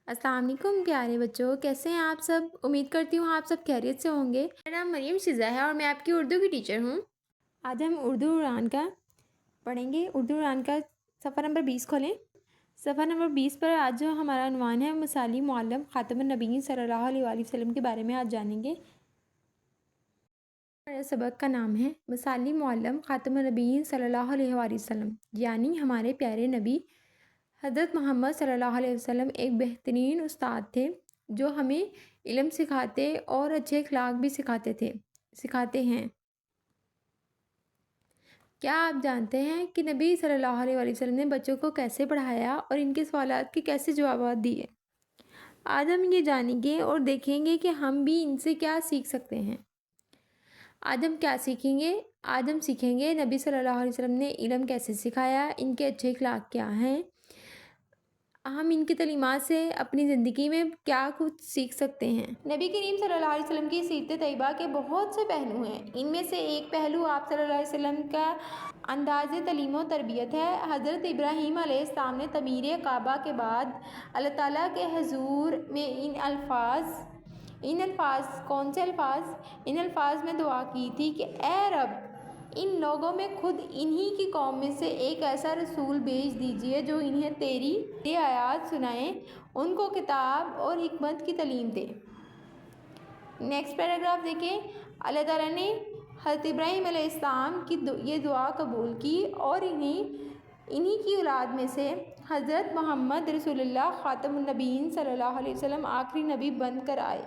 अस्सलाम वालेकुम प्यारे बच्चों, कैसे हैं आप सब। उम्मीद करती हूँ आप सब खैरियत से होंगे। मेरा नाम मरीम शिज़ा है और मैं आपकी उर्दू की टीचर हूँ। आज हम उर्दू उड़ान का पढ़ेंगे। उर्दू उड़ान का सफ़ा नंबर 20 खोलें। सफ़ा नंबर 20 पर आज जो हमारा उन्वान है मिसाली मुअल्लम ख़ातमुन नबीय्यीन सल्लल्लाहु अलैहि वसल्लम के बारे में आज जानेंगे। हमारे सबक का नाम है मिसाली मुअल्लम ख़ातमुन नबीय्यीन सल्लल्लाहु अलैहि वसल्लम, यानी हमारे प्यारे नबी हज़रत मोहम्मद सल्लल्लाहु अलैहि वसल्लम एक बेहतरीन उस्ताद थे जो हमें इल्म सिखाते और अच्छे अखलाक भी सिखाते हैं। क्या आप जानते हैं कि नबी सल्लल्लाहु अलैहि वसल्लम ने बच्चों को कैसे पढ़ाया और इनके सवालात के कैसे जवाब दिए। आज हम ये जानेंगे और देखेंगे कि हम भी इनसे क्या सीख सकते हैं। आज हम क्या सीखेंगे? आज हम सीखेंगे नबी सल्लल्लाहु अलैहि वसल्लम ने इल्म कैसे सिखाया, इनके अच्छे अखलाक क्या हैं, हम इनकी तलीमात से अपनी ज़िंदगी में क्या कुछ सीख सकते हैं। नबी करीम सल्लल्लाहु अलैहि वसल्लम की सीरत तैयबा के बहुत से पहलू हैं। इनमें से एक पहलू आप सल्लल्लाहु अलैहि वसल्लम का अंदाज़ तलीम व तरबियत है। हज़रत इब्राहीम अलैहिस्सलाम ने तमीर काबा के बाद अल्लाह ताला के हुज़ूर में इन अल्फाज कौन से अल्फाज? इन अल्फाज में दुआ की थी कि ए रब, इन लोगों में खुद इन्हीं की कौम में से एक ऐसा रसूल भेज दीजिए जो इन्हें तेरी आयात सुनाए, उनको किताब और हिकमत की तलीम दे। नेक्स्ट पैराग्राफ देखें। अल्लाह ताला ने हज़रत इब्राहीम अलैहिस्सलाम की ये दुआ कबूल की और इन्हीं की औलाद में से हज़रत मोहम्मद रसूलुल्लाह ख़ातमुन नबीय्यीन सल्लल्लाहु अलैहि वसल्लम आखिरी नबी बन कर आए।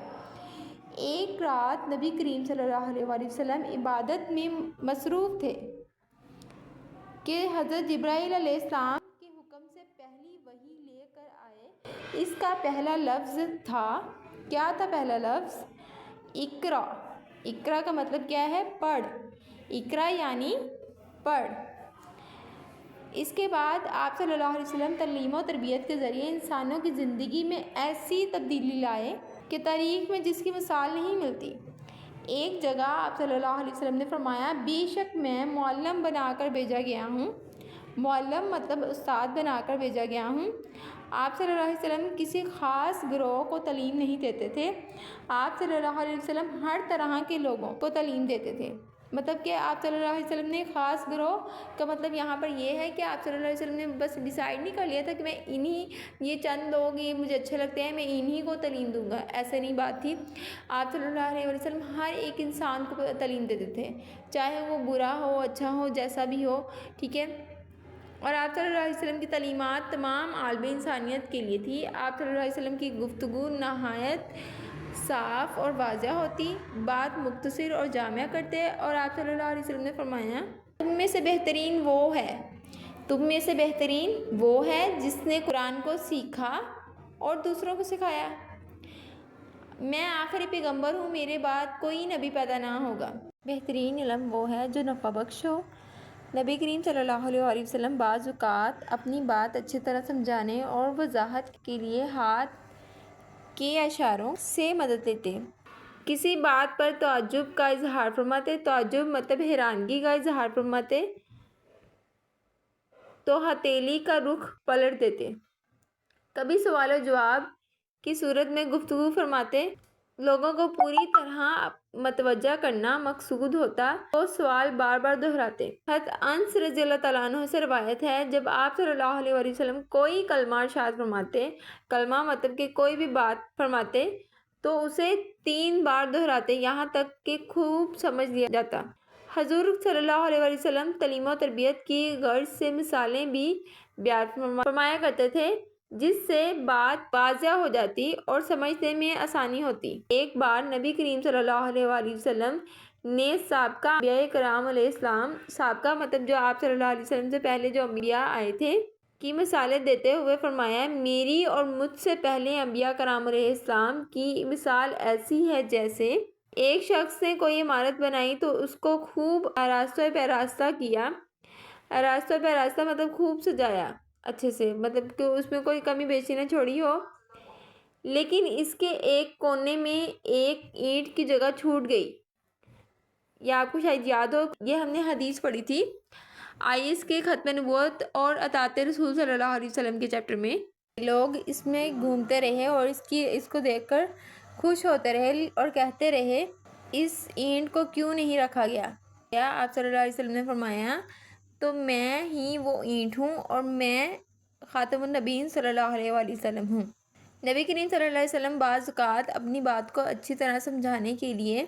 एक रात नबी करीम सल्लल्लाहु अलैहि वसल्लम इबादत में मसरूफ़ थे कि हज़रत जिब्राईल अलैहिस्सलाम के हुक्म से पहली वही लेकर आए। इसका पहला लफ्ज़ था, क्या था पहला लफ्ज़? इकरा। इकरा का मतलब क्या है? पढ़। इकरा यानी पढ़। इसके बाद आप सल्लल्लाहु अलैहि वसल्लम तलीम व तरबियत के ज़रिए इंसानों की ज़िंदगी में ऐसी तब्दीली लाए कि तारीख़ में जिसकी मिसाल नहीं मिलती। एक जगह आप सल्लल्लाहु अलैहि वसल्लम ने फरमाया, बेशक मैं मुअल्लम बनाकर भेजा गया हूँ। मुअल्लम मतलब उस्ताद बनाकर भेजा गया हूँ। आप सल्लल्लाहु अलैहि वसल्लम किसी ख़ास गिरोह को तलीम नहीं देते थे। आप सल्लल्लाहु अलैहि वसल्लम हर तरह के लोगों को तलीम देते थे। मतलब कि आप सल्लल्लाहु अलैहि वसल्लम ने ख़ास गिरोह का मतलब यहाँ पर ये है कि आप सल्लल्लाहु अलैहि वसल्लम ने बस डिसाइड नहीं कर लिया था कि मैं ये चंद लोग ये मुझे अच्छे लगते हैं, मैं इन्हीं को तलीम दूँगा, ऐसे नहीं बात थी। आप सल्लल्लाहु अलैहि वसल्लम हर एक इंसान को तलीम देते थे, चाहे वो बुरा हो अच्छा हो जैसा भी हो, ठीक है। और आप सल्लल्लाहु अलैहि वसल्लम की तलीमात तमाम आलमी इंसानियत के लिए थी। आप सल्लल्लाहु अलैहि वसल्लम की गुफ्तगू नहायत साफ़ और वाज़ह होती, बात मुख्तसर और जामिया करते। और आप सल्लल्लाहु अलैहि वसल्लम ने फरमाया, तुम में से बेहतरीन वो है जिसने कुरान को सीखा और दूसरों को सिखाया। मैं आखिरी पैगंबर हूँ, मेरे बाद कोई नबी पैदा ना होगा। बेहतरीन इल्म वो है जो नफ़ा बख्श हो। नबी करीम सल्लल्लाहु अलैहि वसल्लम बाज़ औक़ात अपनी बात अच्छी तरह समझाने और वज़ाहत के लिए हाथ के इशारों से मदद लेते। किसी बात पर तअज्जुब का इजहार फरमाते, तअज्जुब मतलब हैरानगी का इजहार फरमाते तो हथेली का रुख पलट देते। कभी सवाल और जवाब की सूरत में गुफ्तगू फरमाते। लोगों को पूरी तरह मतवज्जा करना मकसूद होता तो सवाल बार बार दोहराते। हज़रत अनस रज़ियल्लाहु तआला अन्हु से रवायत है, जब आप सल्लल्लाहु अलैहि वसल्लम कोई कलमा इरशाद फरमाते, कलमा मतलब कि कोई भी बात फरमाते तो उसे 3 बार दोहराते, यहाँ तक कि खूब समझ लिया जाता। हजूर सल्लल्लाहु अलैहि वसल्लम तलीम व तरबियत की गर्ज से मिसालें भी बयान फरमाया करते थे जिससे बात वाज़िह हो जाती और समझने में आसानी होती। एक बार नबी करीम सल्लल्लाहु अलैहि वसल्लम ने साबका अंबिया कराम अलैहिस्सलाम, साबका मतलब जो आप सल्लल्लाहु अलैहि वसल्लम से पहले जो अंबिया आए थे की मिसालें देते हुए फरमाया, मेरी और मुझसे पहले अंबिया कराम अलैहिस्सलाम की मिसाल ऐसी है जैसे एक शख्स ने कोई इमारत बनाई तो उसको खूब आरास्ता पैरास्ता किया। आरास्ता पैरास्ता मतलब खूब सजाया अच्छे से, मतलब कि उसमें कोई कमी बेची ना छोड़ी हो। लेकिन इसके एक कोने में एक ईंट की जगह छूट गई, या आपको शायद याद हो, ये हमने हदीस पढ़ी थी आइस के ख़त्म नबूवत और अतात रसूल सल्लल्लाहु अलैहि वसल्लम के चैप्टर में। لوگ اس میں گھومتے رہے اور اس کو دیکھ کر خوش ہوتے رہے اور کہتے رہے اس اینٹ کو کیوں نہیں رکھا گیا۔ کیا آپ صلی اللہ علیہ وسلم نے فرمایا تو میں ہی وہ اینٹ ہوں اور میں خاتم النبیین صلی اللہ علیہ وآلہ وسلم ہوں۔ نبی کریم صلی اللہ علیہ وسلم بعض اوقات اپنی بات کو اچھی طرح سمجھانے کے لیے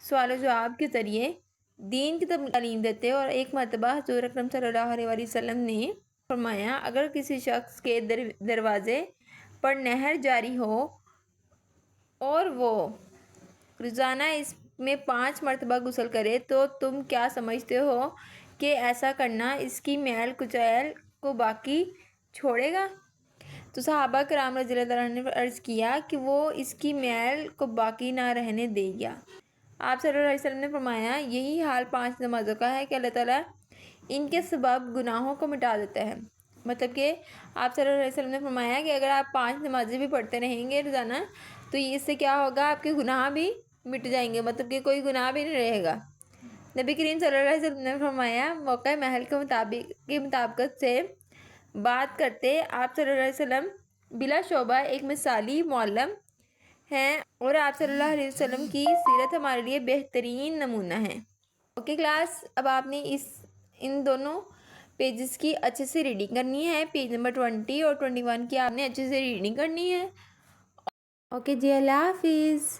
سوال و جواب کے ذریعے دین کی تعلیم دیتے، اور ایک مرتبہ حضور اکرم صلی اللہ علیہ وآلہ وسلم نے فرمایا اگر کسی شخص کے دروازے پر نہر جاری ہو اور وہ روزانہ اس میں 5 مرتبہ غسل کرے تو تم کیا سمجھتے ہو کہ ایسا کرنا اس کی میل کچیل کو باقی چھوڑے گا؟ تو صحابہ کرام رضی اللہ عنہ نے عرض کیا کہ وہ اس کی میل کو باقی نہ رہنے دے گا۔ آپ صلی اللہ علیہ وسلم نے فرمایا یہی حال 5 نمازوں کا ہے کہ اللہ تعالیٰ ان کے سبب گناہوں کو مٹا دیتا ہے۔ مطلب کہ آپ صلی اللہ علیہ وسلم نے فرمایا کہ اگر آپ 5 نمازیں بھی پڑھتے رہیں گے روزانہ تو اس سے کیا ہوگا، آپ کے گناہ بھی مٹ جائیں گے، مطلب کہ کوئی گناہ بھی نہیں رہے گا۔ نبی کریم صلی اللہ علیہ وسلم نے فرمایا موقع محل کے مطابقت سے بات کرتے آپ صلی اللہ علیہ وسلم بلا شبہ ایک مثالی معلم ہیں، اور آپ صلی اللہ علیہ وسلم کی سیرت ہمارے لیے بہترین نمونہ ہے۔ اوکے کلاس، اب آپ نے ان دونوں پیجز کی اچھے سے ریڈنگ کرنی ہے۔ پیج نمبر 20 اور 21 کی آپ نے اچھے سے ریڈنگ کرنی ہے۔ اوکے جی، اللہ حافظ۔